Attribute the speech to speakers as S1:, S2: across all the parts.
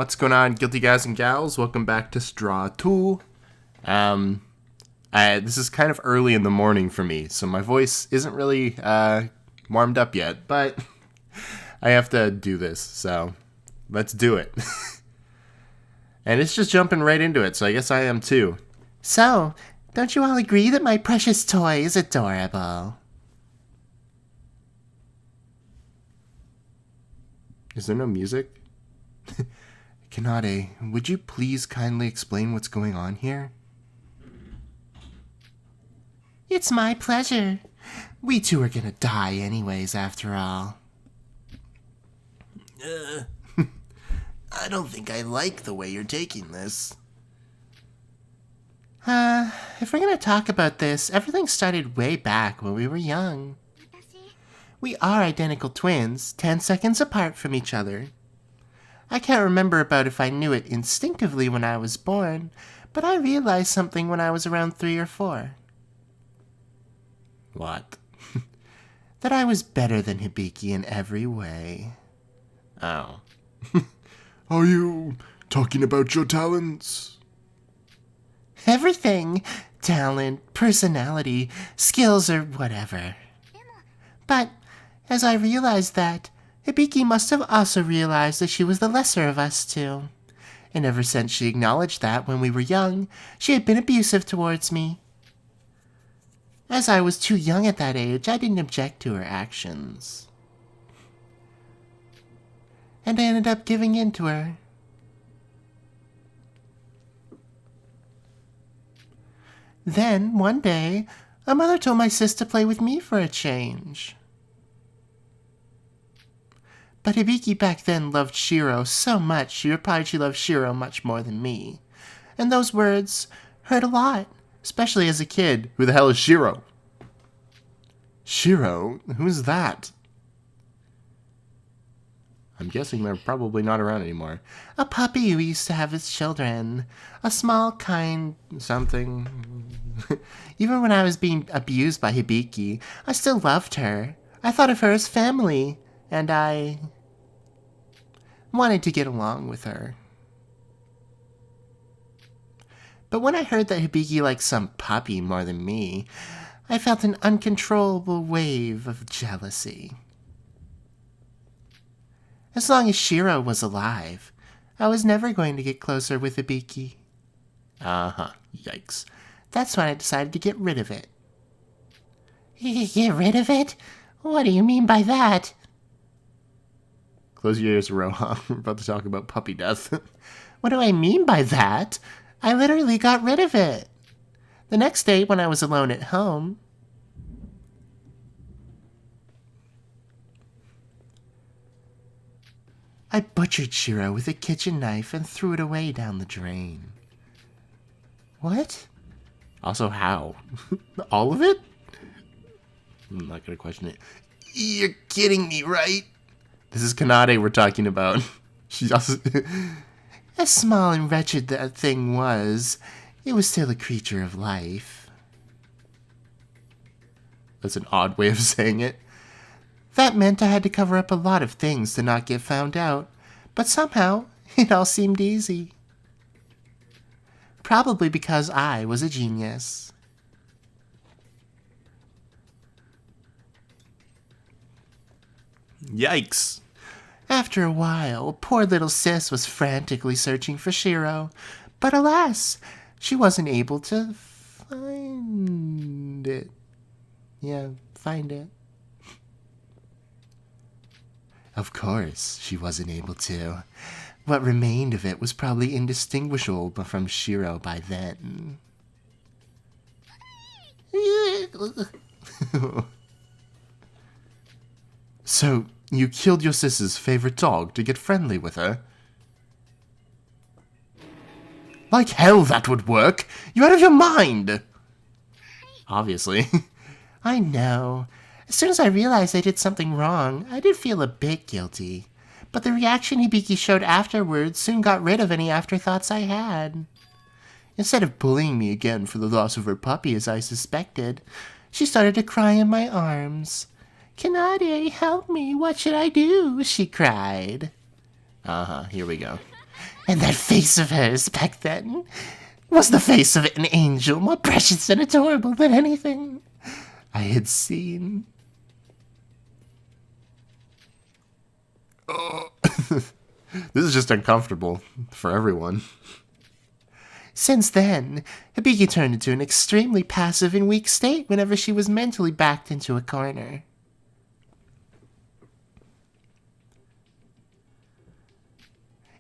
S1: What's going on, guilty guys and gals? Welcome back to Straw 2. This is kind of early in the morning for me, so my voice isn't really warmed up yet, but I have to do this, so let's do it. And it's just jumping right into it, so I guess I am too. So, don't you all agree that my precious toy is adorable? Is there no music? Kanade, would you please kindly explain what's going on here? It's my pleasure. We two are gonna die anyways, after all. I don't think I like the way you're taking this. If we're gonna talk about this, everything started way back when we were young. We are identical twins, 10 seconds apart from each other. I can't remember about if I knew it instinctively when I was born, but I realized something when I was around 3 or 4. What? That I was better than Hibiki in every way. Oh.
S2: Are you talking about your talents?
S1: Everything. Talent, personality, skills, or whatever. But, as I realized that, Hibiki must have also realized that she was the lesser of us two. And ever since she acknowledged that when we were young, she had been abusive towards me. As I was too young at that age, I didn't object to her actions. And I ended up giving in to her. Then, one day, a mother told my sis to play with me for a change. But Hibiki back then loved Shiro so much she loved Shiro much more than me. And those words hurt a lot, especially as a kid.
S2: Who the hell is Shiro?
S1: Shiro? Who's that?
S2: I'm guessing they're probably not around anymore.
S1: A puppy who used to have his children. A small, kind something. Even when I was being abused by Hibiki, I still loved her. I thought of her as family, and I wanted to get along with her. But when I heard that Hibiki liked some puppy more than me, I felt an uncontrollable wave of jealousy. As long as Shiro was alive, I was never going to get closer with Hibiki.
S2: Yikes.
S1: That's when I decided to get rid of it. Get rid of it? What do you mean by that?
S2: Close your ears, Iroha. We're about to talk about puppy death.
S1: What do I mean by that? I literally got rid of it. The next day, when I was alone at home, I butchered Shiro with a kitchen knife and threw it away down the drain. What?
S2: Also, how?
S1: All of it?
S2: I'm not gonna question it.
S1: You're kidding me, right?
S2: This is Kanade we're talking about. She's also...
S1: As small and wretched that thing was, it was still a creature of life.
S2: That's an odd way of saying it.
S1: That meant I had to cover up a lot of things to not get found out, but somehow it all seemed easy. Probably because I was a genius.
S2: Yikes.
S1: After a while, poor little sis was frantically searching for Shiro, but alas, she wasn't able to find it. Find it. Of course, she wasn't able to. What remained of it was probably indistinguishable from Shiro by then.
S2: So, you killed your sister's favorite dog to get friendly with her? Like hell that would work! You're out of your mind!
S1: Obviously. I know. As soon as I realized I did something wrong, I did feel a bit guilty. But the reaction Hibiki showed afterwards soon got rid of any afterthoughts I had. Instead of bullying me again for the loss of her puppy as I suspected, she started to cry in my arms. "Kanade, help me, what should I do?" she cried.
S2: Here we go.
S1: And that face of hers back then was the face of an angel, more precious and adorable than anything I had seen.
S2: This is just uncomfortable for everyone.
S1: Since then, Hibiki turned into an extremely passive and weak state whenever she was mentally backed into a corner.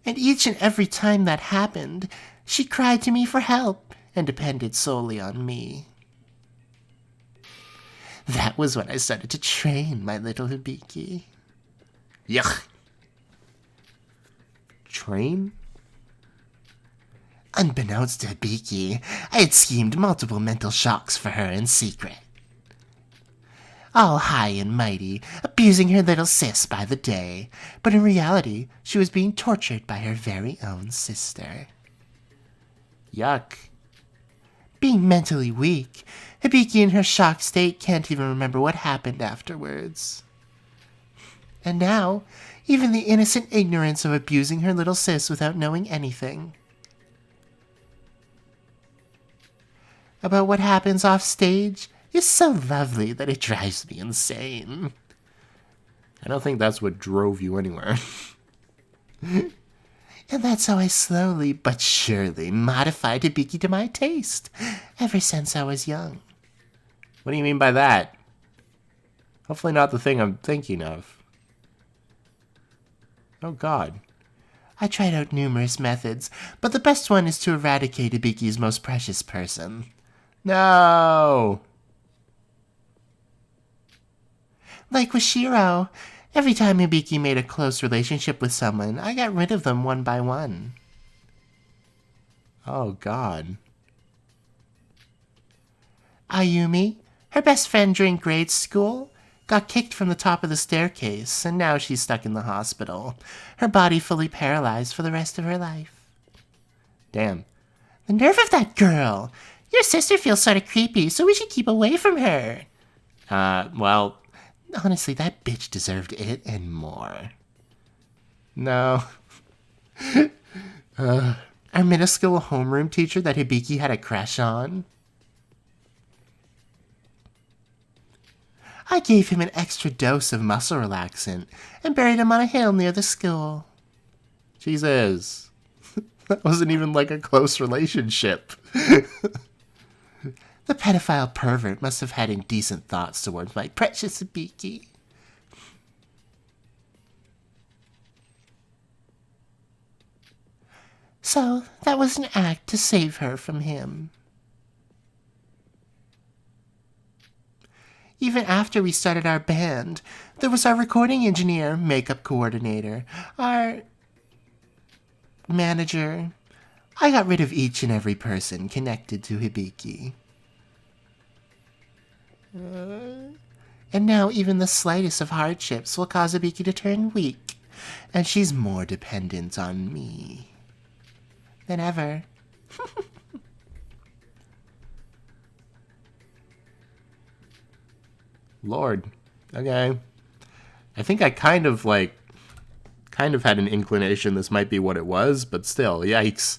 S1: And each and every time that happened, she cried to me for help and depended solely on me. That was when I started to train my little Hibiki.
S2: Yuck. Train?
S1: Unbeknownst to Hibiki, I had schemed multiple mental shocks for her in secret. All high and mighty, abusing her little sis by the day, but in reality, she was being tortured by her very own sister.
S2: Yuck.
S1: Being mentally weak, Hibiki in her shocked state can't even remember what happened afterwards. And now, even the innocent ignorance of abusing her little sis without knowing anything about what happens off stage is so lovely that it drives me insane.
S2: I don't think that's what drove you anywhere.
S1: And that's how I slowly but surely modified Hibiki to my taste, ever since I was young.
S2: What do you mean by that? Hopefully not the thing I'm thinking of. Oh god.
S1: I tried out numerous methods, but the best one is to eradicate Hibiki's most precious person.
S2: No!
S1: Like with Shiro, every time Hibiki made a close relationship with someone, I got rid of them one by one.
S2: Oh god.
S1: Ayumi, her best friend during grade school, got kicked from the top of the staircase, and now she's stuck in the hospital, her body fully paralyzed for the rest of her life.
S2: Damn.
S1: The nerve of that girl! Your sister feels sort of creepy, so we should keep away from her.
S2: Well,
S1: Honestly, that bitch deserved it and more.
S2: no.
S1: Our middle school homeroom teacher that Hibiki had a crush on. I gave him an extra dose of muscle relaxant and buried him on a hill near the school.
S2: Jesus. That wasn't even like a close relationship.
S1: The pedophile pervert must have had indecent thoughts towards my precious Hibiki. So, that was an act to save her from him. Even after we started our band, there was our recording engineer, makeup coordinator, our manager. I got rid of each and every person connected to Hibiki. And now even the slightest of hardships will cause Hibiki to turn weak, and she's more dependent on me than ever.
S2: Lord. Okay. I think I kind of had an inclination this might be what it was, but still, yikes.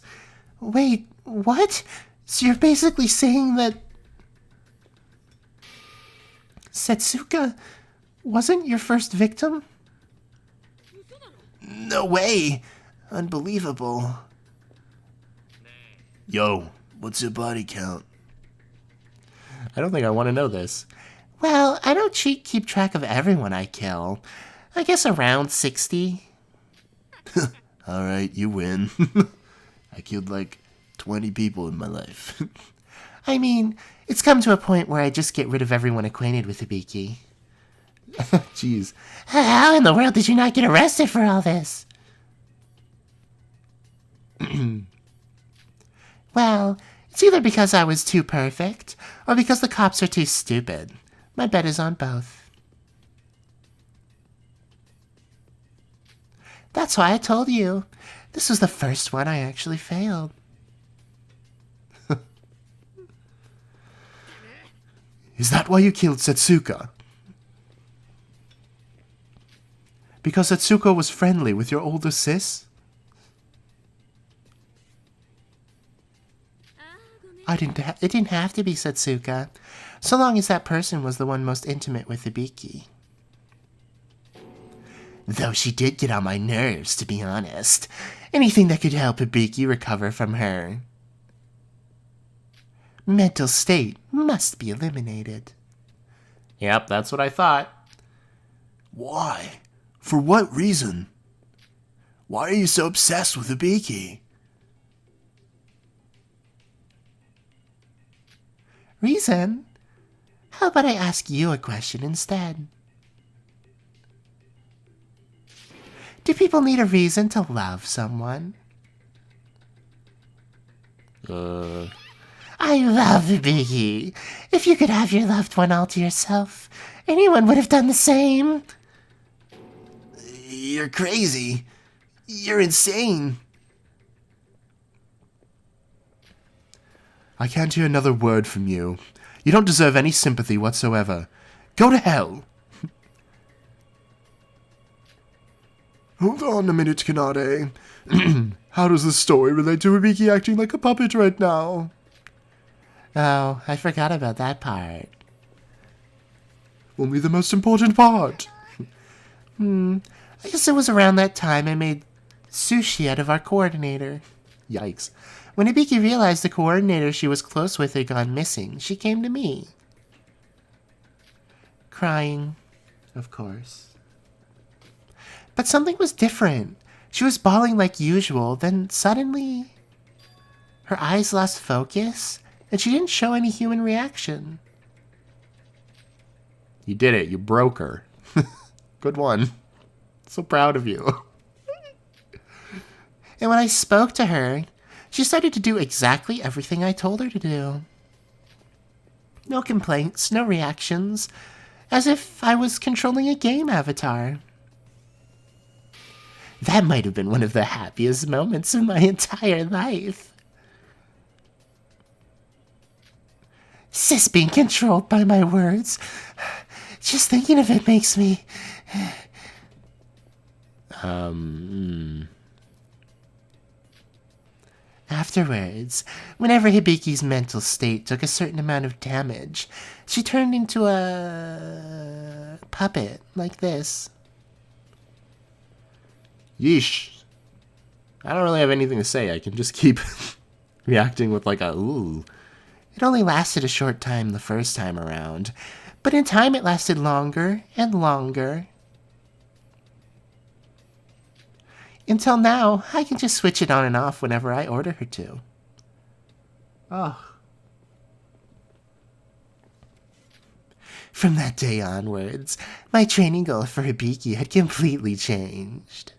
S1: Wait, what? So you're basically saying that Setsuka wasn't your first victim? No way. Unbelievable.
S2: Yo, what's your body count? I don't think I want to know this.
S1: Well, I don't keep track of everyone I kill. I guess around 60.
S2: Alright, you win. I killed like 20 people in my life.
S1: I mean, it's come to a point where I just get rid of everyone acquainted with Hibiki.
S2: Jeez.
S1: How in the world did you not get arrested for all this? Well, it's either because I was too perfect, or because the cops are too stupid. My bet is on both. That's why I told you. This was the first one I actually failed.
S2: Is that why you killed Setsuka? Because Setsuka was friendly with your older sis?
S1: It didn't have to be Setsuka, so long as that person was the one most intimate with Hibiki. Though she did get on my nerves, to be honest. Anything that could help Hibiki recover from her mental state must be eliminated.
S2: Yep, that's what I thought.
S3: Why? For what reason? Why are you so obsessed with Hibiki?
S1: Reason? How about I ask you a question instead? Do people need a reason to love someone? I love Hibiki. If you could have your loved one all to yourself, anyone would have done the same.
S3: You're crazy. You're insane.
S2: I can't hear another word from you. You don't deserve any sympathy whatsoever. Go to hell.
S3: Hold on a minute, Kanade. How does the story relate to Hibiki acting like a puppet right now?
S1: Oh, I forgot about that part.
S3: Only the most important part.
S1: I guess it was around that time I made sushi out of our coordinator.
S2: Yikes.
S1: When Hibiki realized the coordinator she was close with had gone missing, she came to me. Crying, of course. But something was different. She was bawling like usual, then suddenly her eyes lost focus, and she didn't show any human reaction.
S2: You did it. You broke her. Good one. So proud of you.
S1: And when I spoke to her, she started to do exactly everything I told her to do. No complaints, no reactions, as if I was controlling a game avatar. That might have been one of the happiest moments of my entire life. Sis being controlled by my words. Just thinking of it makes me... Afterwards, whenever Hibiki's mental state took a certain amount of damage, she turned into a puppet like this.
S2: Yeesh. I don't really have anything to say. I can just keep reacting with like a ooh.
S1: It only lasted a short time the first time around, but in time it lasted longer and longer. Until now, I can just switch it on and off whenever I order her to.
S2: Oh.
S1: From that day onwards, my training goal for Hibiki had completely changed.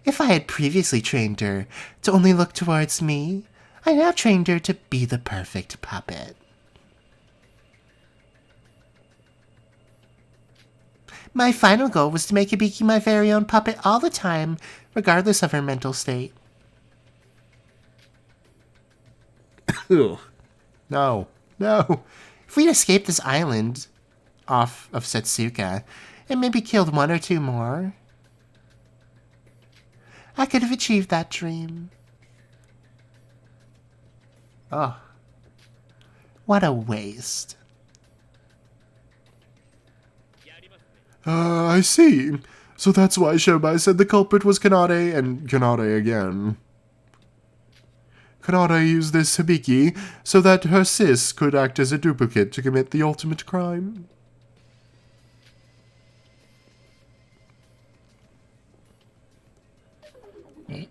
S1: If I had previously trained her to only look towards me, I now trained her to be the perfect puppet. My final goal was to make Hibiki my very own puppet all the time, regardless of her mental state.
S2: No. No.
S1: If we'd escaped this island off of Setsuka and maybe killed one or two more, I could have achieved that dream.
S2: Oh.
S1: What a waste.
S3: I see. So that's why Shobai said the culprit was Kanade and Kanade again. Kanade used this Hibiki so that her sis could act as a duplicate to commit the ultimate crime.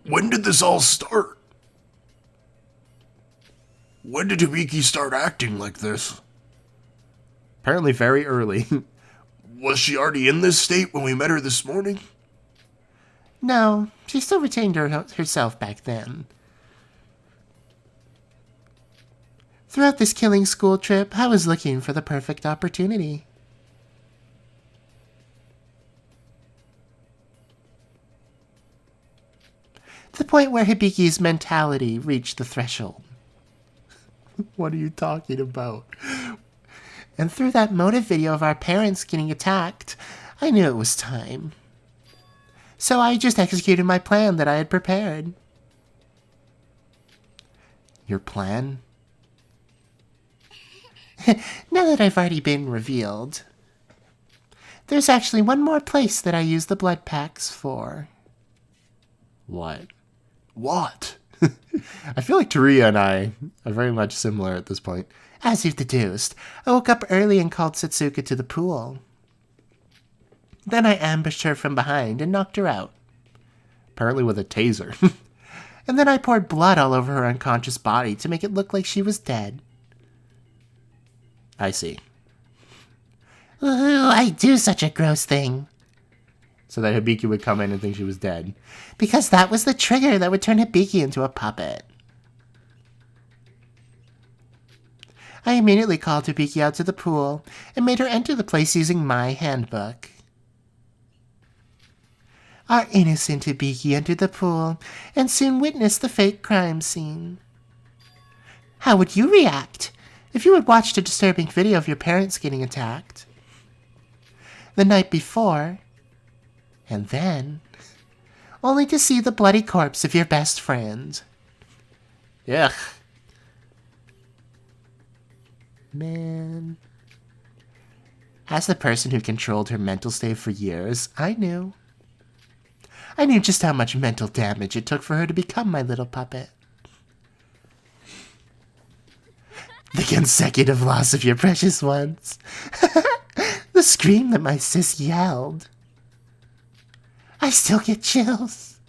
S3: When did this all start? When did Hibiki start acting like this?
S2: Apparently very early.
S3: Was she already in this state when we met her this morning?
S1: No, she still retained herself back then. Throughout this killing school trip, I was looking for the perfect opportunity. The point where Hibiki's mentality reached the threshold.
S2: What are you talking about?
S1: And through that motive video of our parents getting attacked, I knew it was time. So I just executed my plan that I had prepared.
S2: Your plan?
S1: Now that I've already been revealed, there's actually one more place that I use the blood packs for.
S2: What?
S3: What?
S2: I feel like Taria and I are very much similar at this point.
S1: As you've deduced, I woke up early and called Setsuka to the pool. Then I ambushed her from behind and knocked her out.
S2: Apparently with a taser.
S1: And then I poured blood all over her unconscious body to make it look like she was dead.
S2: I see.
S1: Ooh, I do such a gross thing.
S2: So that Hibiki would come in and think she was dead.
S1: Because that was the trigger that would turn Hibiki into a puppet. I immediately called Hibiki out to the pool and made her enter the place using my handbook. Our innocent Hibiki entered the pool and soon witnessed the fake crime scene. How would you react if you had watched a disturbing video of your parents getting attacked? The night before, and then, only to see the bloody corpse of your best friend.
S2: Yuck.
S1: Man. As the person who controlled her mental state for years, I knew. I knew just how much mental damage it took for her to become my little puppet. The consecutive loss of your precious ones. The scream that my sis yelled. I still get chills.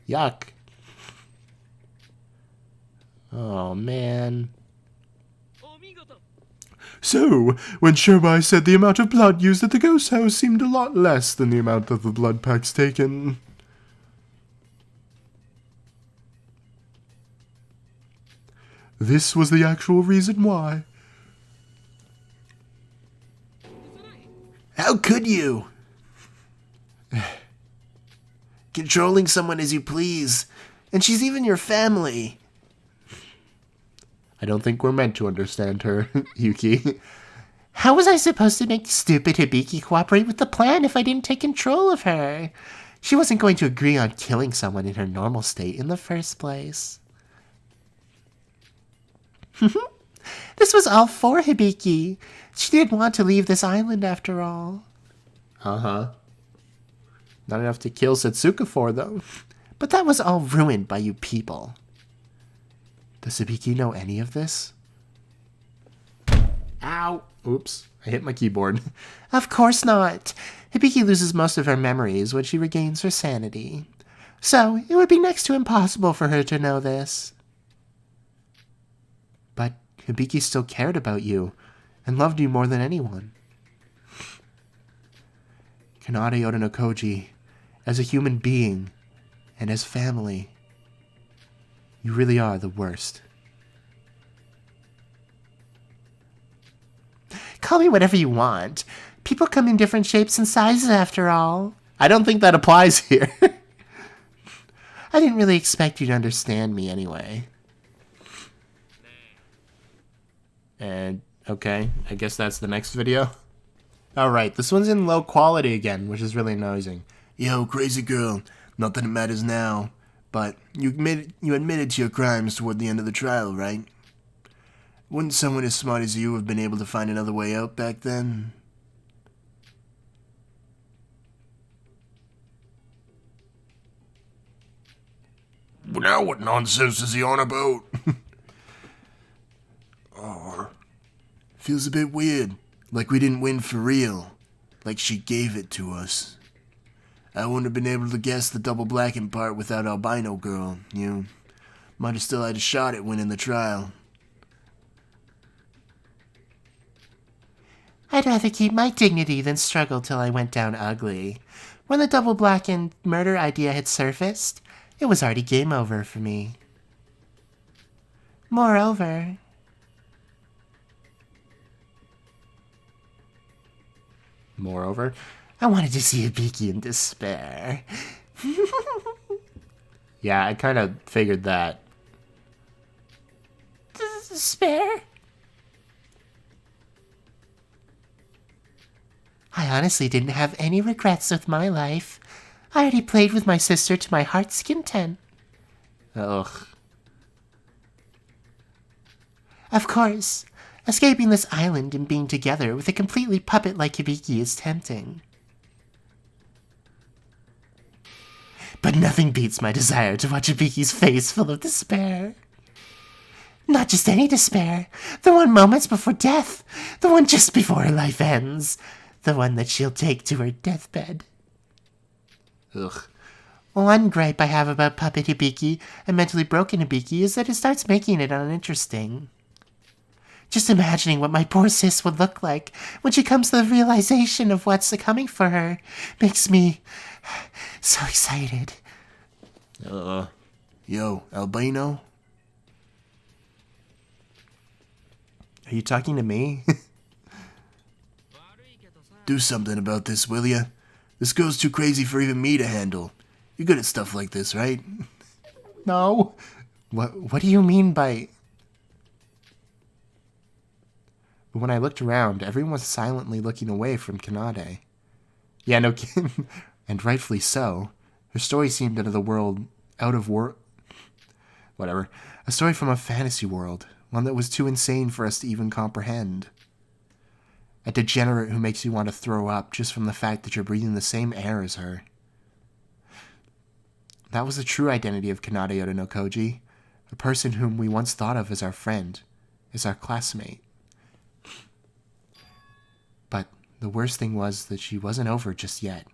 S2: Yuck. Oh, man.
S3: So, when Shobai said the amount of blood used at the ghost house seemed a lot less than the amount of the blood packs taken. This was the actual reason why.
S1: How could you? Controlling someone as you please, and she's even your family.
S2: I don't think we're meant to understand her, Yuki.
S1: How was I supposed to make stupid Hibiki cooperate with the plan if I didn't take control of her? She wasn't going to agree on killing someone in her normal state in the first place. This was all for Hibiki. She didn't want to leave this island after all.
S2: Uh-huh. Not enough to kill Setsuka for, though.
S1: But that was all ruined by you people. Does Hibiki know any of this?
S2: Ow! Oops, I hit my keyboard.
S1: Of course not. Hibiki loses most of her memories when she regains her sanity. So, it would be next to impossible for her to know this.
S2: But Hibiki still cared about you, and loved you more than anyone. Kanade Otonokoji, as a human being, and as family, you really are the worst.
S1: Call me whatever you want. People come in different shapes and sizes after all.
S2: I don't think that applies here.
S1: I didn't really expect you to understand me anyway.
S2: And, okay, I guess that's the next video. Alright, this one's in low quality again, which is really annoying.
S3: Yo, crazy girl, not that it matters now, but you admitted to your crimes toward the end of the trial, right? Wouldn't someone as smart as you have been able to find another way out back then? Now what nonsense is he on about? Oh, feels a bit weird, like we didn't win for real, like she gave it to us. I wouldn't have been able to guess the double blackened part without albino girl, you might have still had a shot at winning the trial.
S1: I'd rather keep my dignity than struggle till I went down ugly. When the double blackened murder idea had surfaced, it was already game over for me. Moreover, I wanted to see Hibiki in despair.
S2: Yeah, I kind of figured that.
S1: Despair? I honestly didn't have any regrets with my life. I already played with my sister to my heart's content.
S2: Ugh.
S1: Of course, escaping this island and being together with a completely puppet like Hibiki is tempting. But nothing beats my desire to watch Hibiki's face full of despair. Not just any despair, the one moments before death, the one just before her life ends, the one that she'll take to her deathbed.
S2: Ugh.
S1: One gripe I have about Puppet Hibiki and Mentally Broken Hibiki is that it starts making it uninteresting. Just imagining what my poor sis would look like when she comes to the realization of what's coming for her makes me so excited.
S3: Yo, albino?
S2: Are you talking to me?
S3: Do something about this, will ya? This girl's too crazy for even me to handle. You're good at stuff like this, right?
S2: No.
S1: What do you mean by...
S2: But when I looked around, everyone was silently looking away from Kanade. Yeah, no kidding. And rightfully so. Her story seemed whatever. A story from a fantasy world. One that was too insane for us to even comprehend. A degenerate who makes you want to throw up just from the fact that you're breathing the same air as her. That was the true identity of Kanade Yoda no Koji. A person whom we once thought of as our friend, as our classmate. But the worst thing was that she wasn't over just yet.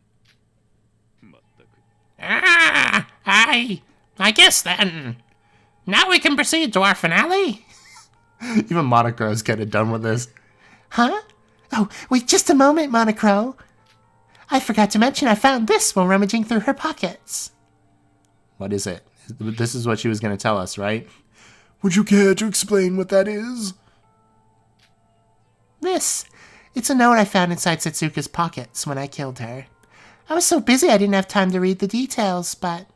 S1: I guess then. Now we can proceed to our finale?
S2: Even Monocro's kind of done with this.
S1: Huh? Oh, wait just a moment, Monocro. I forgot to mention I found this while rummaging through her pockets.
S2: What is it? This is what she was going to tell us, right?
S3: Would you care to explain what that is?
S1: It's a note I found inside Setsuka's pockets when I killed her. I was so busy I didn't have time to read the details, but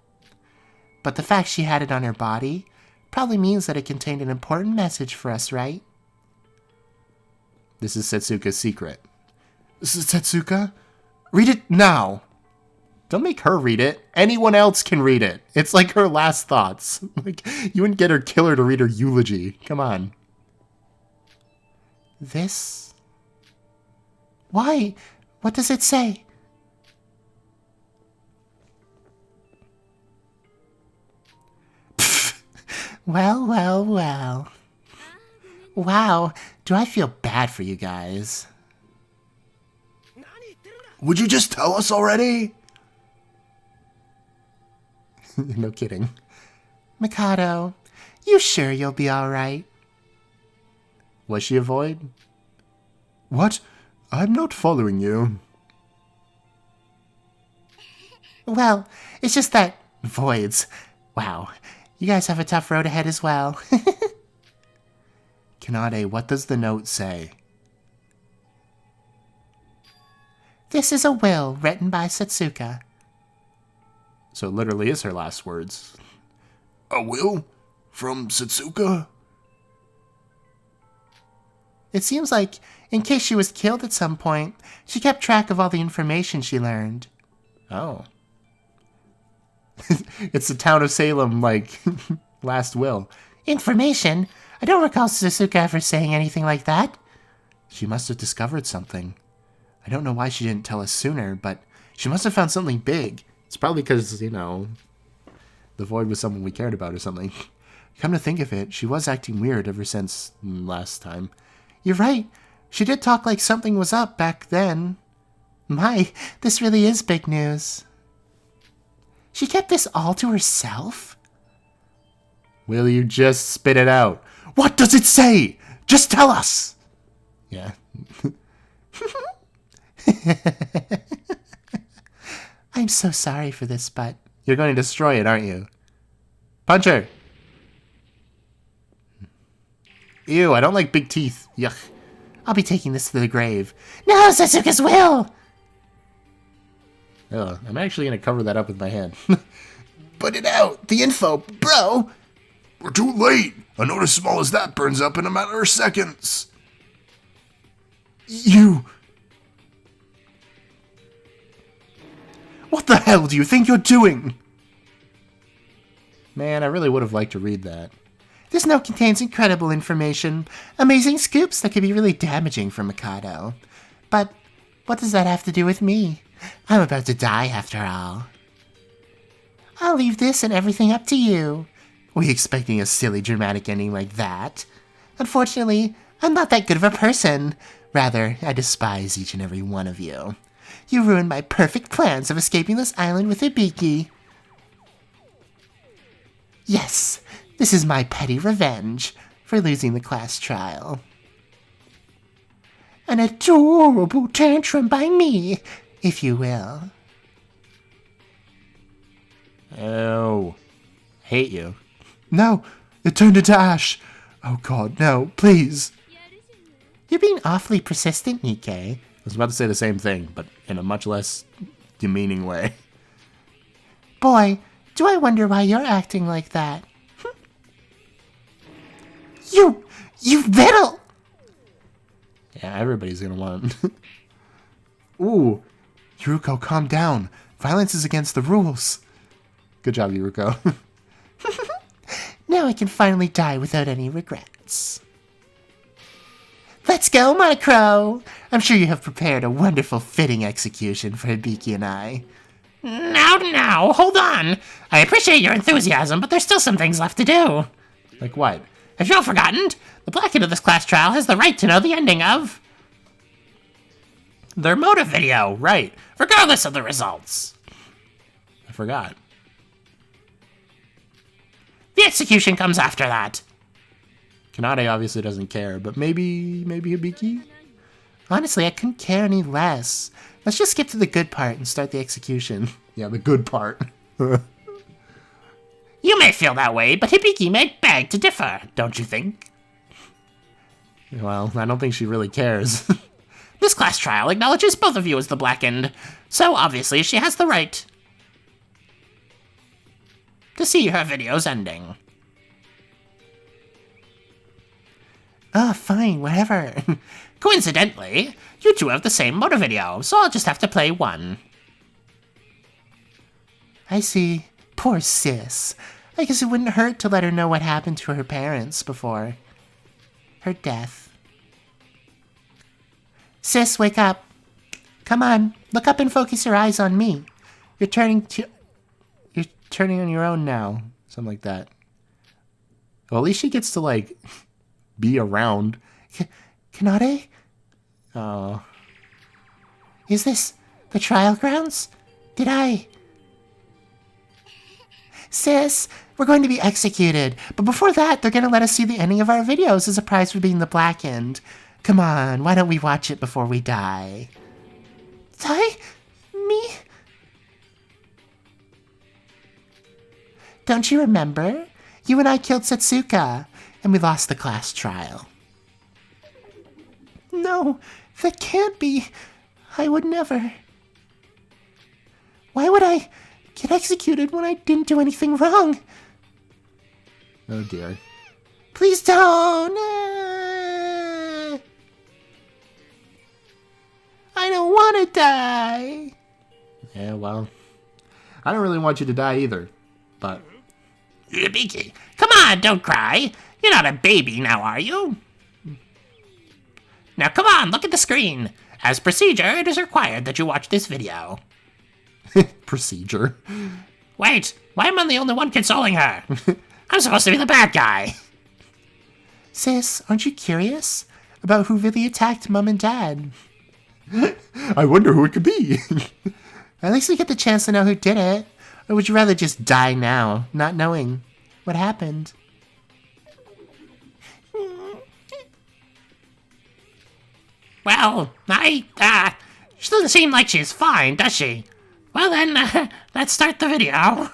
S1: the fact she had it on her body probably means that it contained an important message for us, right?
S2: This is Setsuka's secret.
S3: This is Setsuka?
S2: Read it now! Don't make her read it. Anyone else can read it. It's like her last thoughts. Like, you wouldn't get her killer to read her eulogy. Come on.
S1: This? Why? What does it say? Well. Wow, do I feel bad for you guys.
S3: Would you just tell us already?
S2: No kidding.
S1: Mikado, you sure you'll be alright?
S2: Was she a void?
S3: What? I'm not following you.
S1: Well, it's just that voids. Wow, you guys have a tough road ahead as well.
S2: Kanade, what does the note say?
S1: This is a will written by Setsuka.
S2: So it literally is her last words.
S3: A will? From Setsuka?
S1: It seems like, in case she was killed at some point, she kept track of all the information she learned.
S2: Oh. It's the town of Salem, like, last will.
S1: Information? I don't recall Setsuka ever saying anything like that.
S2: She must have discovered something. I don't know why she didn't tell us sooner, but she must have found something big. It's probably because, you know, the void was someone we cared about or something. Come to think of it, she was acting weird ever since last time.
S1: You're right. She did talk like something was up back then. My, this really is big news. She kept this all to herself?
S2: Will you just spit it out?
S3: What does it say? Just tell us!
S2: Yeah.
S1: I'm so sorry for this, but...
S2: You're going to destroy it, aren't you? Punch her! Ew, I don't like big teeth. Yuck.
S1: I'll be taking this to the grave. No, Setsuka's will!
S2: Ugh, I'm actually going to cover that up with my hand.
S3: Put it out! The info, bro! We're too late! A note as small as that burns up in a matter of seconds! You... What the hell do you think you're doing?
S2: Man, I really would have liked to read that.
S1: This note contains incredible information, amazing scoops that could be really damaging for Mikado. But what does that have to do with me? I'm about to die after all. I'll leave this and everything up to you. Were you expecting a silly dramatic ending like that? Unfortunately, I'm not that good of a person. Rather, I despise each and every one of you. You ruined my perfect plans of escaping this island with Ibiki. Yes, this is my petty revenge for losing the class trial. An adorable tantrum by me, if you will.
S2: Oh. Hate you.
S3: No, it turned into ash. Oh god, no, please.
S1: You're being awfully persistent, Nikkei.
S2: I was about to say the same thing, but in a much less demeaning way.
S1: Boy, do I wonder why you're acting like that. You little!
S2: Yeah, everybody's gonna want.
S3: Ooh, Yuruko, calm down. Violence is against the rules.
S2: Good job, Yuruko.
S1: Now I can finally die without any regrets. Let's go, Monocro! I'm sure you have prepared a wonderful fitting execution for Hibiki and I. Now, hold on! I appreciate your enthusiasm, but there's still some things left to do.
S2: Like what?
S1: Have you all forgotten? The black end of this class trial has the right to know the ending of their motive video,
S2: Right.
S1: regardless of the results.
S2: I forgot.
S1: The execution comes after that.
S2: Kanade obviously doesn't care, but maybe Hibiki?
S1: Honestly, I couldn't care any less. Let's just skip to the good part and start the execution.
S2: Yeah, the good part.
S1: You may feel that way, but Hibiki may beg to differ, don't you think?
S2: Well, I don't think she really cares.
S1: This class trial acknowledges both of you as the black end, so obviously she has the right to see her video's ending. Fine, whatever. Coincidentally, you two have the same motor video, so I'll just have to play one. I see. Poor sis. I guess it wouldn't hurt to let her know what happened to her parents before her death. Sis, wake up. Come on, look up and focus your eyes on me. You're turning on your own now.
S2: Something like that. Well, at least she gets to, like, be around.
S1: Kanade?
S2: Oh.
S1: Is this the trial grounds? Did I... Sis, we're going to be executed, but before that, they're going to let us see the ending of our videos as a prize for being the black end. Come on, why don't we watch it before we die? Die? Me? Don't you remember? You and I killed Setsuka, and we lost the class trial. No, that can't be. I would never. Why would I get executed when I didn't do anything wrong?
S2: Oh dear.
S1: Please don't! I don't want to die!
S2: Yeah, well. I don't really want you to die either, but...
S1: Ibiki, come on, don't cry. You're not a baby now, are you? Now come on, look at the screen. As procedure, it is required that you watch this video.
S2: Procedure.
S1: Wait, why am I the only one consoling her? I'm supposed to be the bad guy. Sis, aren't you curious about who really attacked Mom and Dad?
S2: I wonder who it could be.
S1: At least we get the chance to know who did it. Or would you rather just die now, not knowing what happened? Well, she doesn't seem like she's fine, does she? Well then, let's start the video.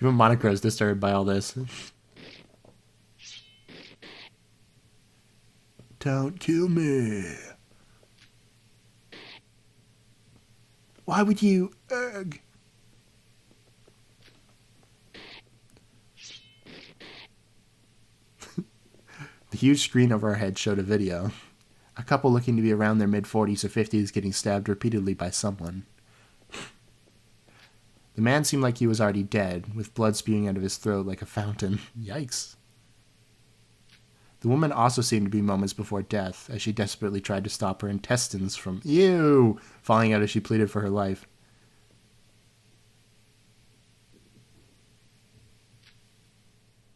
S2: Even Monocro is disturbed by all this.
S3: Don't kill me. Why would you? Ugh.
S2: The huge screen over our head showed a video. A couple looking to be around their mid-40s or 50s getting stabbed repeatedly by someone. The man seemed like he was already dead, with blood spewing out of his throat like a fountain. Yikes. The woman also seemed to be moments before death, as she desperately tried to stop her intestines from, falling out as she pleaded for her life.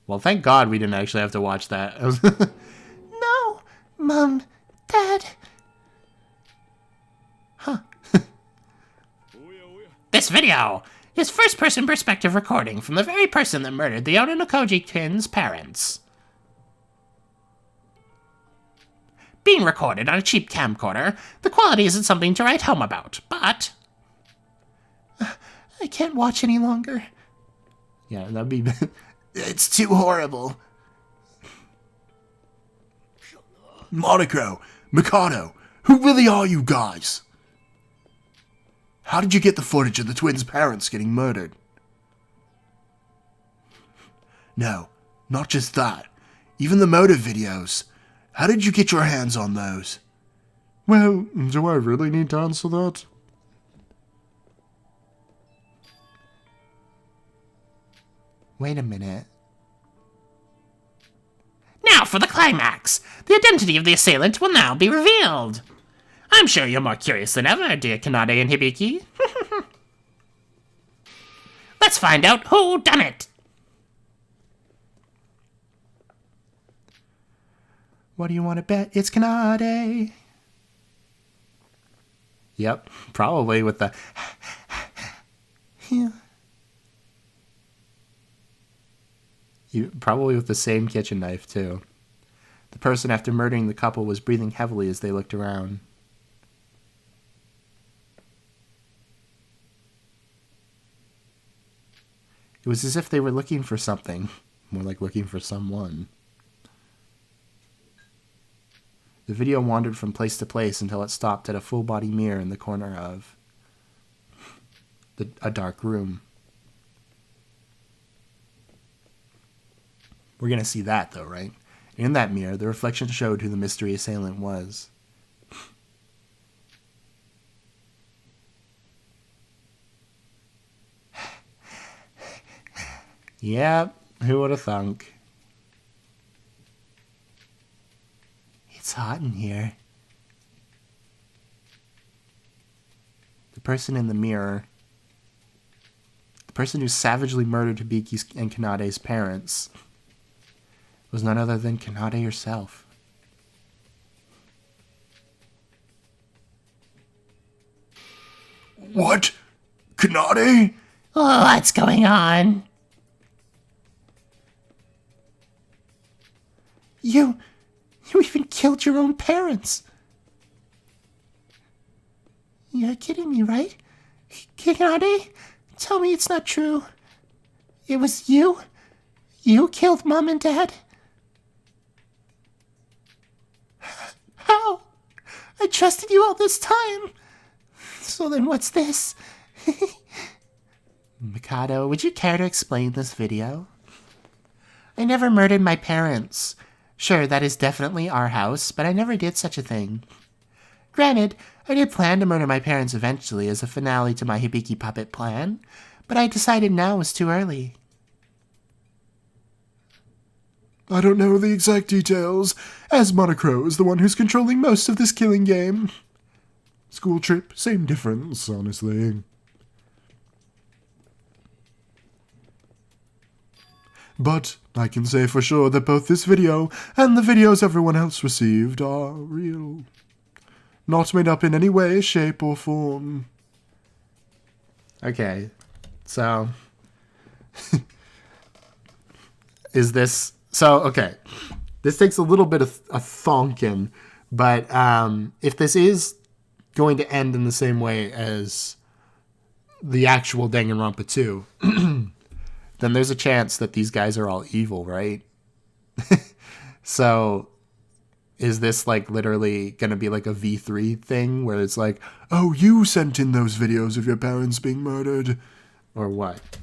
S2: Well, thank God we didn't actually have to watch that.
S1: No, Mom, Dad.
S2: Huh.
S1: This video is first-person perspective recording from the very person that murdered the Ononokoji twins' parents. Being recorded on a cheap camcorder, the quality isn't something to write home about, but... I can't watch any longer.
S2: Yeah, that'd be...
S3: It's too horrible. Monaco, Mikado, who really are you guys? How did you get the footage of the twins' parents getting murdered? No, not just that. Even the motive videos. How did you get your hands on those?
S2: Well, do I really need to answer that?
S1: Wait a minute. Now for the climax! The identity of the assailant will now be revealed! I'm sure you're more curious than ever, dear Kanade and Hibiki. Let's find out who done it!
S2: What do you want to bet? It's Kanade. Yep, probably with the... Probably with the same kitchen knife, too. The person after murdering the couple was breathing heavily as they looked around. It was as if they were looking for something, more like looking for someone. The video wandered from place to place until it stopped at a full-body mirror in the corner of a dark room. We're going to see that, though, right? In that mirror, the reflection showed who the mystery assailant was. Yep, who would have thunk? It's hot in here. The person in the mirror, the person who savagely murdered Hibiki's and Kanade's parents, was none other than Kanade herself.
S3: What? Kanade?
S1: What's going on?
S2: You even killed your own parents.
S1: You're kidding me, right? Kanade? Tell me it's not true. It was you? You killed Mom and Dad? How? I trusted you all this time. So then what's this?
S2: Mikado, would you care to explain this video?
S1: I never murdered my parents. Sure, that is definitely our house, but I never did such a thing. Granted, I did plan to murder my parents eventually as a finale to my Hibiki puppet plan, but I decided now was too early.
S3: I don't know the exact details, as Monocro is the one who's controlling most of this killing game. School trip, same difference, honestly. But I can say for sure that both this video and the videos everyone else received are real. Not made up in any way, shape, or form.
S2: Okay, so... is this... So, okay, this takes a little bit of a thonkin, but if this is going to end in the same way as the actual Danganronpa 2, then there's a chance that these guys are all evil, right? So, is this like literally going to be like a V3 thing where it's like,
S3: oh, you sent in those videos of your parents being murdered?
S2: Or what?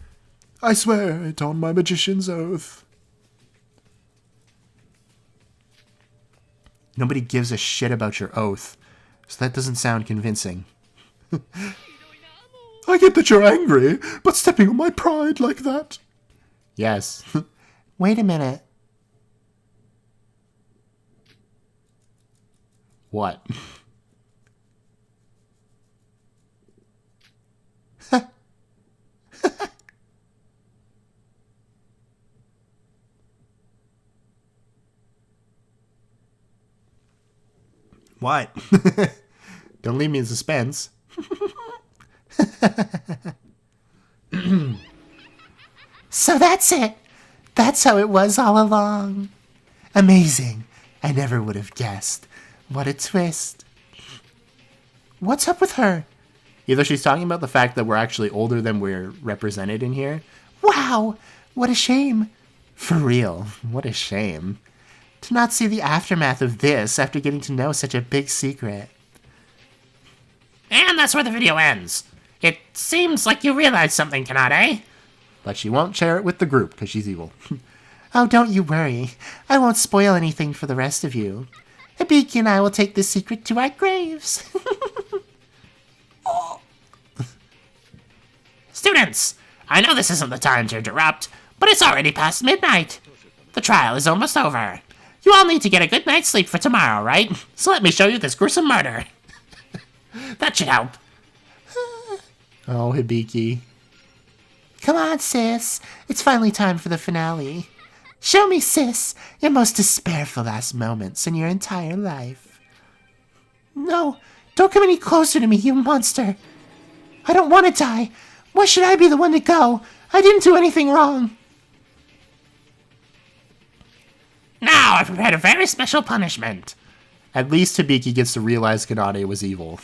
S3: I swear it on my magician's oath.
S2: Nobody gives a shit about your oath, so that doesn't sound convincing.
S3: I get that you're angry, but stepping on my pride like that?
S2: Yes.
S1: Wait a minute.
S2: What? What? Don't leave me in suspense.
S1: So that's it. That's how it was all along. Amazing. I never would have guessed. What a twist. What's up with her?
S2: Either she's talking about the fact that we're actually older than we're represented in here.
S1: Wow, what a shame.
S2: For real, what a shame.
S1: To not see the aftermath of this after getting to know such a big secret.
S4: And that's where the video ends. It seems like you realized something, Kanade.
S2: But she won't share it with the group because she's evil.
S1: Oh, don't you worry. I won't spoil anything for the rest of you. Hibiki and I will take this secret to our graves.
S4: Students, I know this isn't the time to interrupt, but it's already past midnight. The trial is almost over. You all need to get a good night's sleep for tomorrow, right? So let me show you this gruesome murder. That should help.
S2: Oh, Hibiki.
S1: Come on, sis. It's finally time for the finale. Show me, sis, your most despairful last moments in your entire life. No, don't come any closer to me, you monster. I don't want to die. Why should I be the one to go? I didn't do anything wrong.
S4: Now I prepared a very special punishment.
S2: At least Hibiki gets to realize Kanade was evil.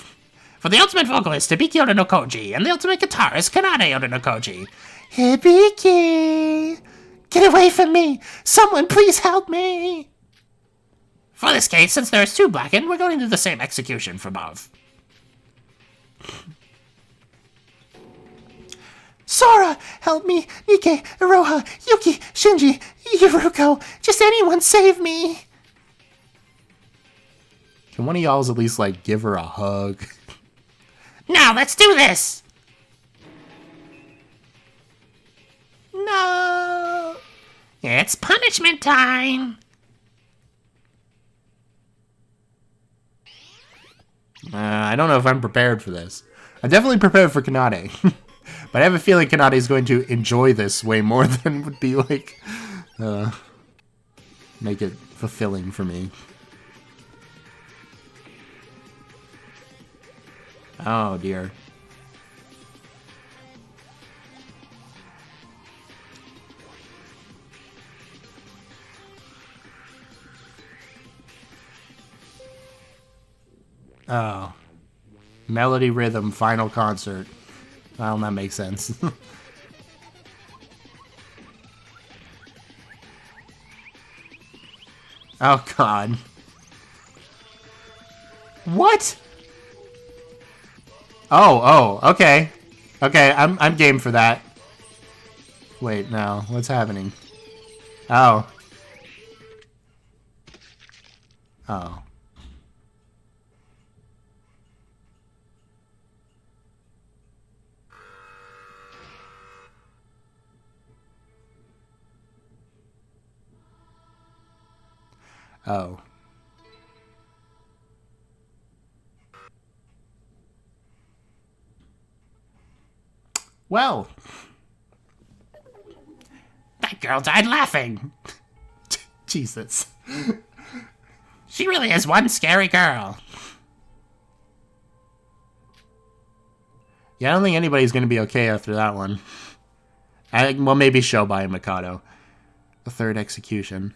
S4: For the ultimate vocalist, Hibiki Otonokoji, and the ultimate guitarist, Kanade Otonokoji.
S1: Hibiki! Get away from me! Someone please help me!
S4: For this case, since there's two blackened, we're going to do the same execution for both.
S1: Sora! Help me! Nike, Iroha, Yuki, Shinji, Yuruko! Just anyone save me!
S2: Can one of y'all's at least, like, give her a hug?
S4: Now let's do this!
S1: No!
S4: It's punishment time!
S2: I don't know if I'm prepared for this. I'm definitely prepared for Kanade. But I have a feeling Kanade is going to enjoy this way more than would be, like, make it fulfilling for me. Oh, dear. Oh. Melody, rhythm, final concert. Well, that makes sense. Oh, God. What? Oh, okay. Okay, I'm game for that. Wait, no. What's happening? Oh. Oh. Oh. Well.
S4: That girl died laughing.
S2: Jesus.
S4: She really is one scary girl.
S2: Yeah, I don't think anybody's going to be okay after that one. Well, maybe Shobai and Mikado. The third execution.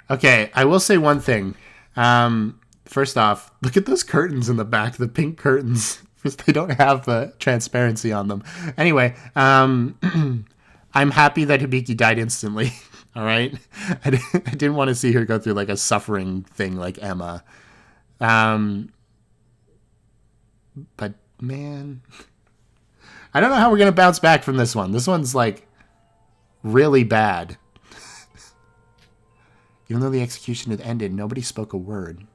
S2: Okay, I will say one thing. First off, look at those curtains in the back, the pink curtains. They don't have transparency on them. Anyway, I'm happy that Hibiki died instantly. All right? I didn't want to see her go through like a suffering thing like Emma. But, man, I don't know how we're going to bounce back from this one. This one's like really bad. Even though the execution had ended, nobody spoke a word.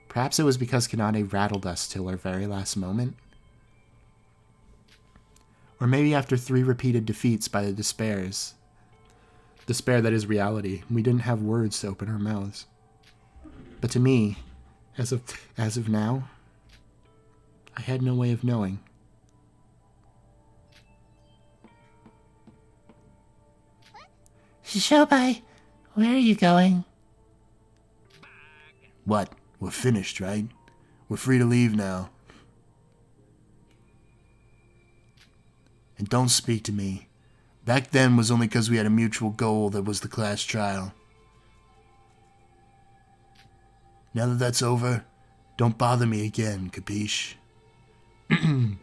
S2: Perhaps it was because Kanade rattled us till our very last moment? Or maybe after 3 repeated defeats by the Despairs. despair that is reality. We didn't have words to open our mouths. But to me, as of now, I had no way of knowing.
S1: Shobai, where are you going?
S3: What? We're finished, right? We're free to leave now. And don't speak to me. Back then was only because we had a mutual goal that was the class trial. Now that that's over, don't bother me again, capiche? Damn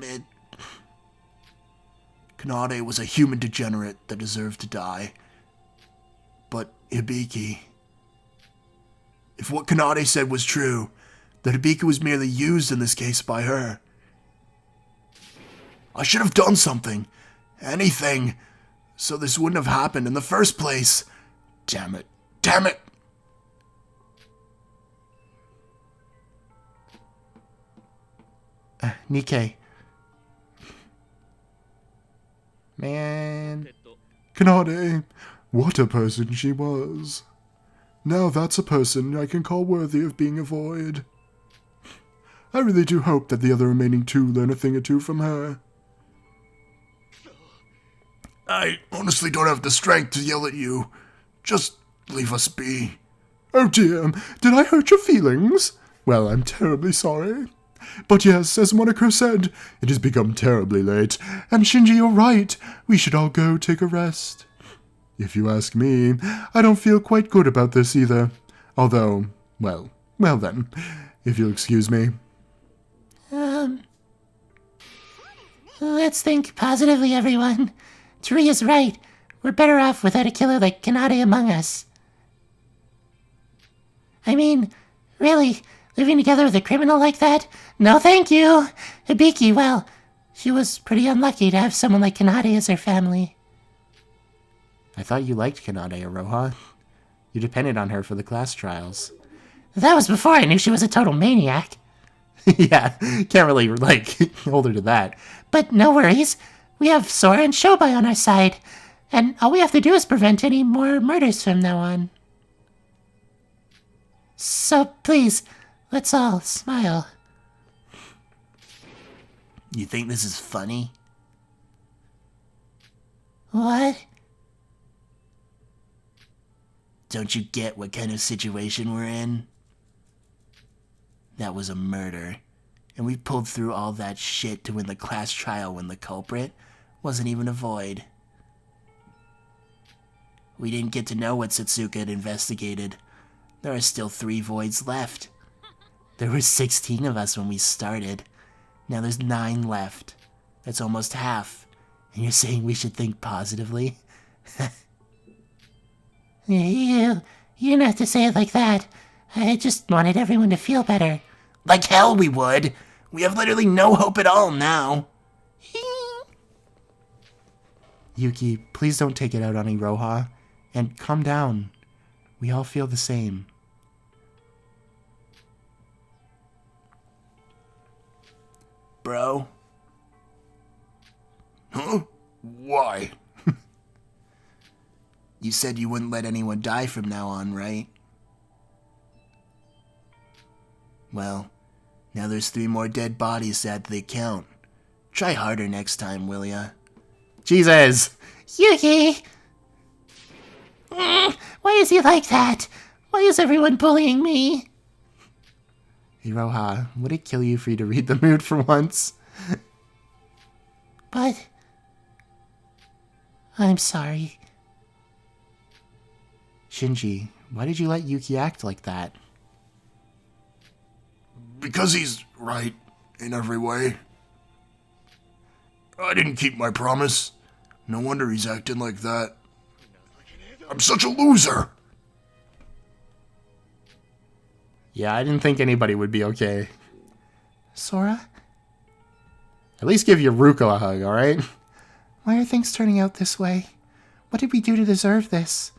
S3: it. Kanade was a human degenerate that deserved to die. But Hibiki... If what Kanade said was true, that Hibiki was merely used in this case by her. I should have done something. Anything. So this wouldn't have happened in the first place. Damn it. Damn it!
S2: Nikkei. Man. Kanade, what a person she was. Now that's a person I can call worthy of being a void. I really do hope that the other remaining two learn a thing or two from her.
S3: I honestly don't have the strength to yell at you. Just leave us be.
S2: Oh dear, did I hurt your feelings? Well, I'm terribly sorry. But yes, as Monaco said, it has become terribly late, and Shinji, you're right, we should all go take a rest. If you ask me, I don't feel quite good about this either. Although, well then, if you'll excuse me.
S1: Let's think positively, everyone. Taria's right. We're better off without a killer like Kanade among us. I mean, really, living together with a criminal like that? No thank you! Hibiki, well, she was pretty unlucky to have someone like Kanade as her family.
S2: I thought you liked Kanade, Iroha. You depended on her for the class trials.
S1: That was before I knew she was a total maniac.
S2: Yeah, can't really, hold her to that.
S1: But no worries. We have Sora and Shobai on our side. And all we have to do is prevent any more murders from now on. So please, let's all smile.
S3: You think this is funny?
S1: What?
S3: Don't you get what kind of situation we're in? That was a murder. And we pulled through all that shit to win the class trial when the culprit wasn't even a void. We didn't get to know what Satsuka had investigated. There are still 3 voids left. There were 16 of us when we started. Now there's 9 left. That's almost half. And you're saying we should think positively?
S1: You don't have to say it like that. I just wanted everyone to feel better.
S3: Like hell we would! We have literally no hope at all now.
S2: Yuki, please don't take it out on Iroha. And calm down. We all feel the same.
S3: Bro? Huh? Why? You said you wouldn't let anyone die from now on, right? Well, now there's 3 more dead bodies to add to the count. Try harder next time, will ya?
S2: Jesus!
S1: Yuki! Why is he like that? Why is everyone bullying me?
S2: Iroha, would it kill you for you to read the mood for once?
S1: But... I'm sorry.
S2: Shinji, why did you let Yuki act like that?
S3: Because he's right in every way. I didn't keep my promise. No wonder he's acting like that. I'm such a loser!
S2: Yeah, I didn't think anybody would be okay.
S1: Sora?
S2: At least give your Ruko a hug, alright?
S1: Why are things turning out this way? What did we do to deserve this?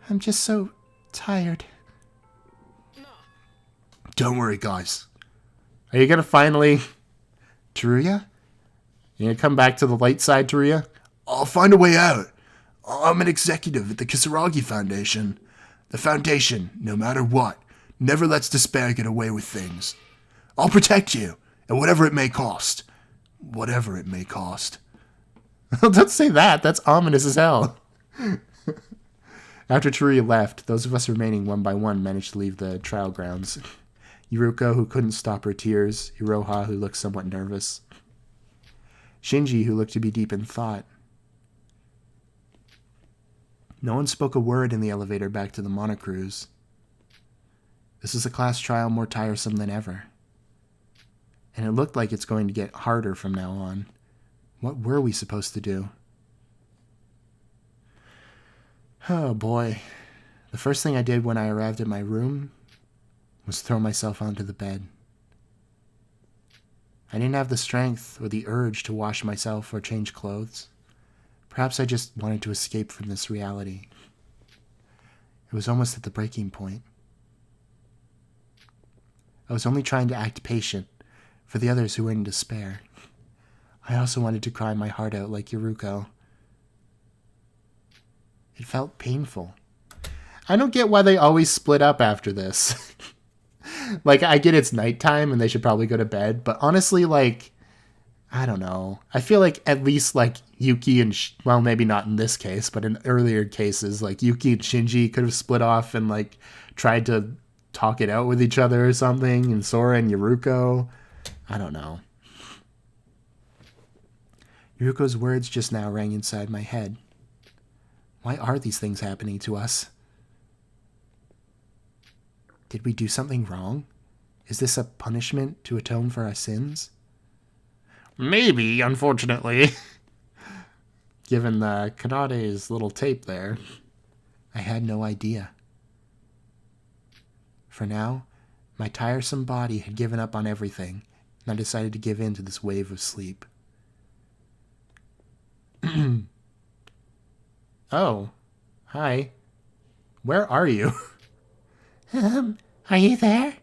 S1: I'm just so tired.
S3: Don't worry, guys.
S2: Are you gonna finally... Teruya? You gonna come back to the light side, Taria?
S3: I'll find a way out. I'm an executive at the Kisaragi Foundation. The foundation, no matter what, never lets despair get away with things. I'll protect you, and whatever it may cost. Whatever it may cost.
S2: Don't say that. That's ominous as hell. After Taria left, those of us remaining one by one managed to leave the trial grounds. Yuruko, who couldn't stop her tears. Iroha, who looked somewhat nervous. Shinji, who looked to be deep in thought. No one spoke a word in the elevator back to the monocruise. This was a class trial more tiresome than ever. And it looked like it's going to get harder from now on. What were we supposed to do? Oh boy. The first thing I did when I arrived at my room was throw myself onto the bed. I didn't have the strength or the urge to wash myself or change clothes. Perhaps I just wanted to escape from this reality. It was almost at the breaking point. I was only trying to act patient for the others who were in despair. I also wanted to cry my heart out like Yuruko. It felt painful. I don't get why they always split up after this. Like, I get it's nighttime and they should probably go to bed, but honestly, like, I don't know. I feel like at least, like, Yuki and, well, maybe not in this case, but in earlier cases, like, Yuki and Shinji could have split off and, like, tried to talk it out with each other or something, and Sora and Yuruko. I don't know. Yuruko's words just now rang inside my head. Why are these things happening to us? Did we do something wrong? Is this a punishment to atone for our sins?
S4: Maybe, unfortunately.
S2: Given the Kanade's little tape there, I had no idea. For now, my tiresome body had given up on everything, and I decided to give in to this wave of sleep. Oh, hi. Where are you?
S4: Are you there?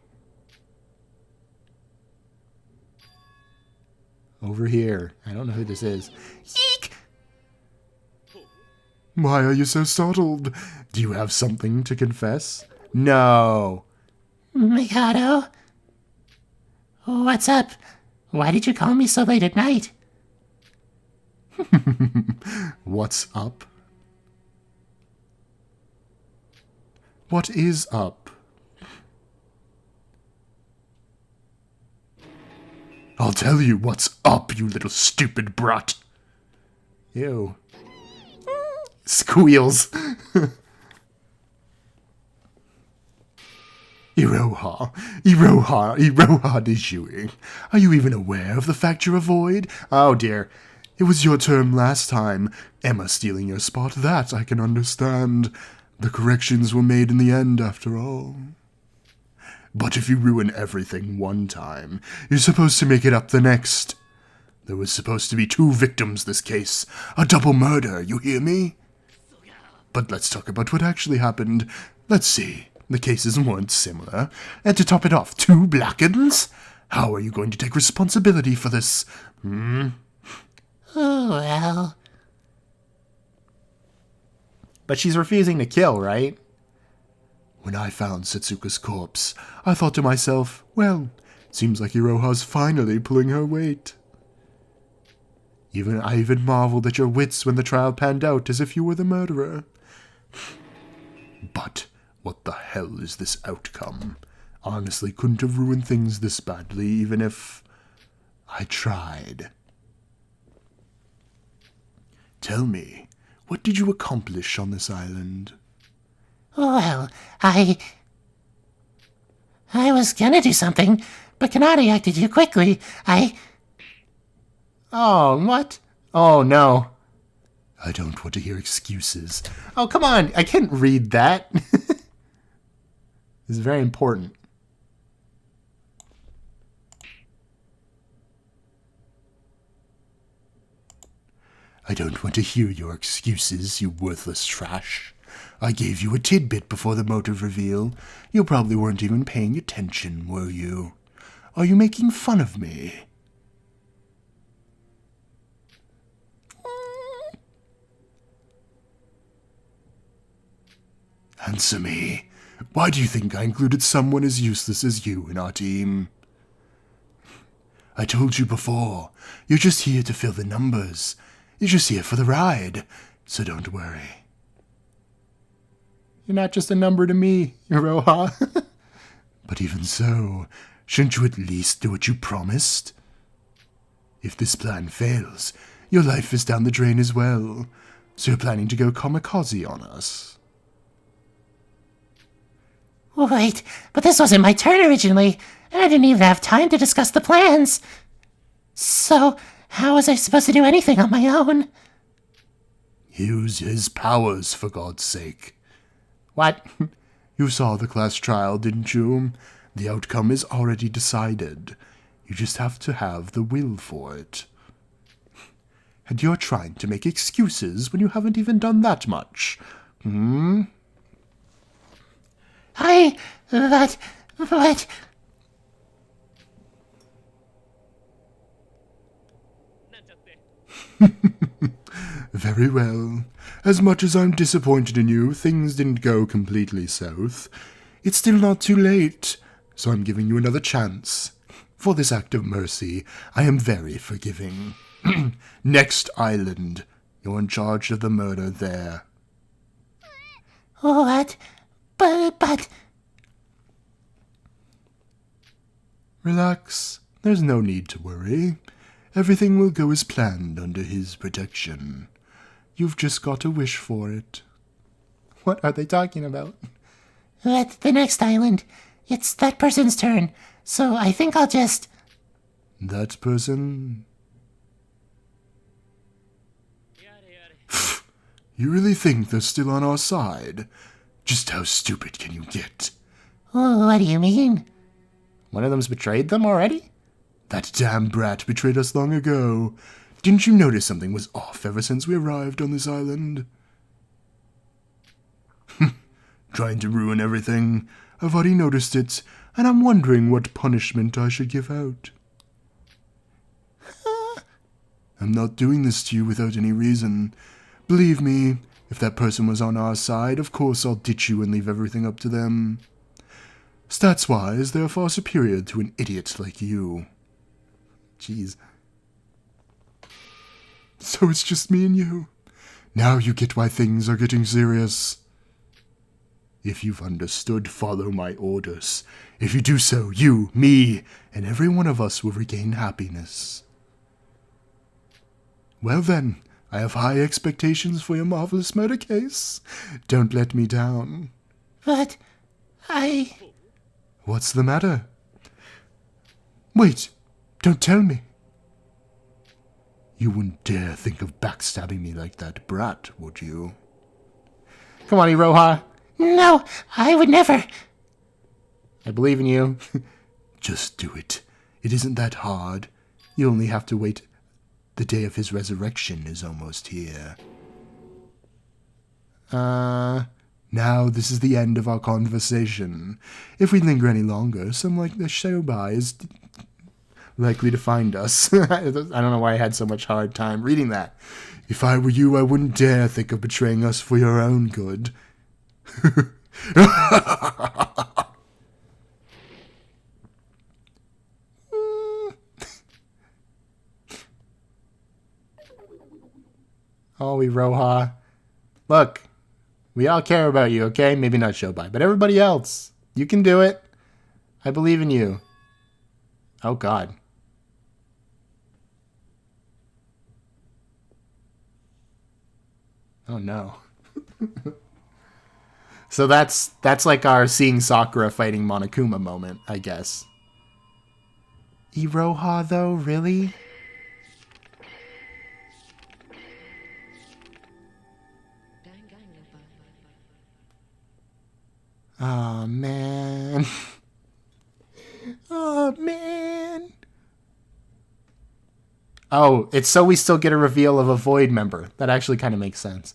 S2: Over here. I don't know who this is.
S4: Eek!
S3: Why are you so startled?
S2: Do you have something to confess? No.
S4: Mikado? What's up? Why did you call me so late at night?
S2: What's up? What is up?
S3: I'll tell you what's up, you little stupid brat.
S2: Ew. Squeals.
S3: Iroha Nishui. Are you even aware of the fact you're a void?
S2: Oh dear.
S3: It was your turn last time. Emma stealing your spot, that I can understand. The corrections were made in the end, after all. But if you ruin everything one time, you're supposed to make it up the next. There was supposed to be 2 victims this case. A double murder, you hear me? But let's talk about what actually happened. Let's see. The cases weren't similar. And to top it off, 2 black-uns? How are you going to take responsibility for this?
S4: Oh, well.
S2: But she's refusing to kill, right?
S3: When I found Setsuka's corpse, I thought to myself, well, it seems like Iroha's finally pulling her weight. I even marveled at your wits when the trial panned out as if you were the murderer. But what the hell is this outcome? Honestly, couldn't have ruined things this badly, even if I tried. Tell me, what did you accomplish on this island?
S4: Well, I was gonna do something, but Kanade acted too quickly.
S2: Oh, what? Oh, no.
S3: I don't want to hear excuses.
S2: Oh, come on. I can't read that. This is very important.
S3: I don't want to hear your excuses, you worthless trash. I gave you a tidbit before the motive reveal. You probably weren't even paying attention, were you? Are you making fun of me? Answer me. Why do you think I included someone as useless as you in our team? I told you before, you're just here to fill the numbers. You're just here for the ride, so don't worry.
S2: You're not just a number to me, Iroha.
S3: But even so, shouldn't you at least do what you promised? If this plan fails, your life is down the drain as well. So you're planning to go kamikaze on us?
S4: Wait, but this wasn't my turn originally, and I didn't even have time to discuss the plans. So, how was I supposed to do anything on my own?
S3: Use his powers, for God's sake.
S2: What?
S3: You saw the class trial, didn't you? The outcome is already decided. You just have to have the will for it. And you're trying to make excuses when you haven't even done that much.
S4: But...
S3: Very well. As much as I'm disappointed in you, things didn't go completely south. It's still not too late, so I'm giving you another chance. For this act of mercy, I am very forgiving. Next island. You're in charge of the murder there.
S4: What? But...
S3: Relax. There's no need to worry. Everything will go as planned under his protection. You've just got to wish for it.
S2: What are they talking about?
S4: At the next island, it's that person's turn, so I think I'll just...
S3: That person? You really think they're still on our side? Just how stupid can you get?
S4: What do you mean?
S2: One of them's betrayed them already?
S3: That damn brat betrayed us long ago. Didn't you notice something was off ever since we arrived on this island? Trying to ruin everything. I've already noticed it, and I'm wondering what punishment I should give out. I'm not doing this to you without any reason. Believe me, if that person was on our side, of course I'll ditch you and leave everything up to them. Stats-wise, they're far superior to an idiot like you.
S2: Jeez.
S3: So it's just me and you. Now you get why things are getting serious. If you've understood, follow my orders. If you do so, you, me, and every one of us will regain happiness. Well then, I have high expectations for your marvelous murder case. Don't let me down.
S4: But...
S3: What's the matter? Wait, don't tell me. You wouldn't dare think of backstabbing me like that brat, would you?
S2: Come on, Iroha.
S4: No, I would never.
S2: I believe in you.
S3: Just do it. It isn't that hard. You only have to wait. The day of his resurrection is almost here. Now, this is the end of our conversation. If we linger any longer, someone like the Shobai is likely to find us.
S2: I don't know why I had so much hard time reading that.
S3: If I were you, I wouldn't dare think of betraying us for your own good.
S2: Oh, Iroha. Look, we all care about you, okay? Maybe not Shobai, but everybody else. You can do it. I believe in you. Oh, God. Oh, no. So that's like our seeing Sakura fighting Monokuma moment, I guess. Iroha, though, really? Oh, man. Oh, man. Oh, it's so we still get a reveal of a Void member. That actually kind of makes sense.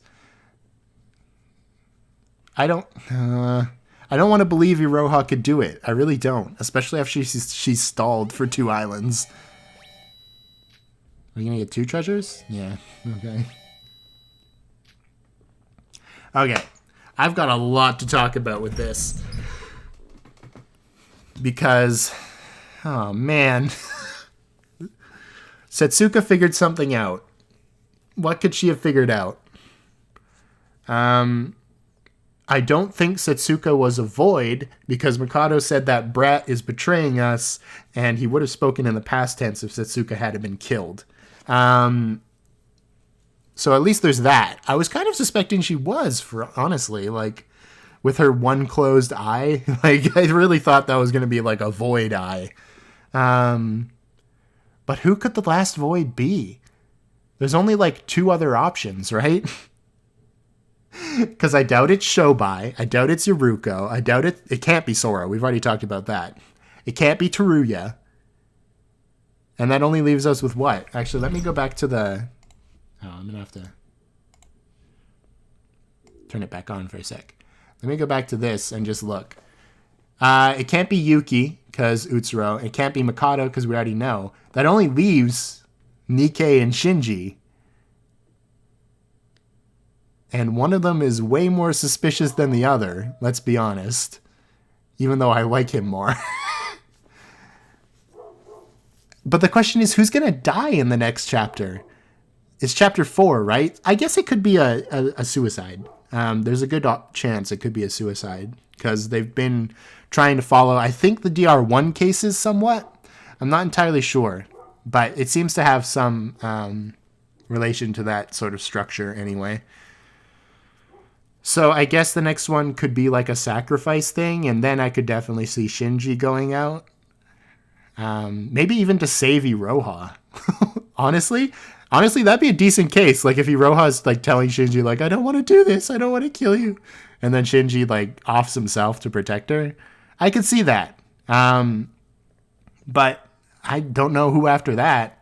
S2: I don't want to believe Iroha could do it. I really don't. Especially after she's stalled for 2 islands. Are we going to get 2 treasures? Yeah. Okay. Okay. I've got a lot to talk about with this. Because, oh man. Setsuka figured something out. What could she have figured out? I don't think Setsuka was a void, because Mikado said that Brat is betraying us, and he would have spoken in the past tense if Setsuka hadn't been killed. So at least there's that. I was kind of suspecting she was, for honestly, like, with her one closed eye. Like, I really thought that was going to be like a void eye. But who could the last void be? There's only like 2 other options, right? Because I doubt it's Shobai. I doubt it's Yuruko. I doubt it. It can't be Sora. We've already talked about that. It can't be Teruya. And that only leaves us with what? Actually, let me go back to the... Oh, I'm going to have to turn it back on for a sec. Let me go back to this and just look. It can't be Yuki, because Utsuro. It can't be Mikado, because we already know. That only leaves Nikkei and Shinji. And one of them is way more suspicious than the other, let's be honest. Even though I like him more. But the question is, who's going to die in the next chapter? It's chapter 4, right? I guess it could be a suicide. There's a good chance it could be a suicide, because they've been trying to follow, I think, the DR1 cases somewhat. I'm not entirely sure, but it seems to have some relation to that sort of structure anyway. So I guess the next one could be like a sacrifice thing, and then I could definitely see Shinji going out. Maybe even to save Iroha. Honestly, that'd be a decent case. Like if Iroha's like telling Shinji, like, I don't want to do this, I don't want to kill you. And then Shinji like offs himself to protect her. I could see that. But I don't know who after that.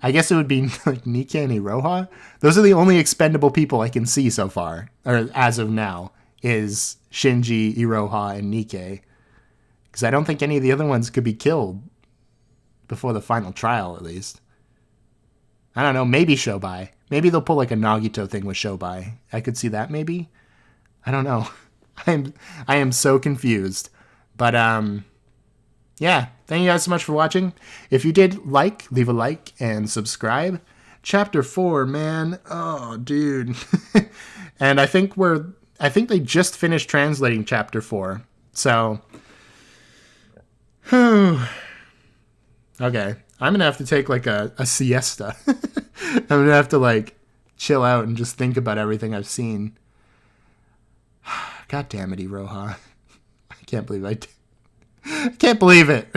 S2: I guess it would be like Nika and Iroha. Those are the only expendable people I can see so far, or as of now, is Shinji, Iroha, and Nikkei. Because I don't think any of the other ones could be killed before the final trial, at least. I don't know, maybe Shobai. Maybe they'll pull like a Nagito thing with Shobai. I could see that maybe. I don't know. I am so confused. But yeah, thank you guys so much for watching. If you did leave a like and subscribe. Chapter 4, man. Oh, dude. And I think they just finished translating chapter 4. So okay. I'm going to have to take like a siesta. I'm going to have to like chill out and just think about everything I've seen. God damn it, Iroha. I can't believe it.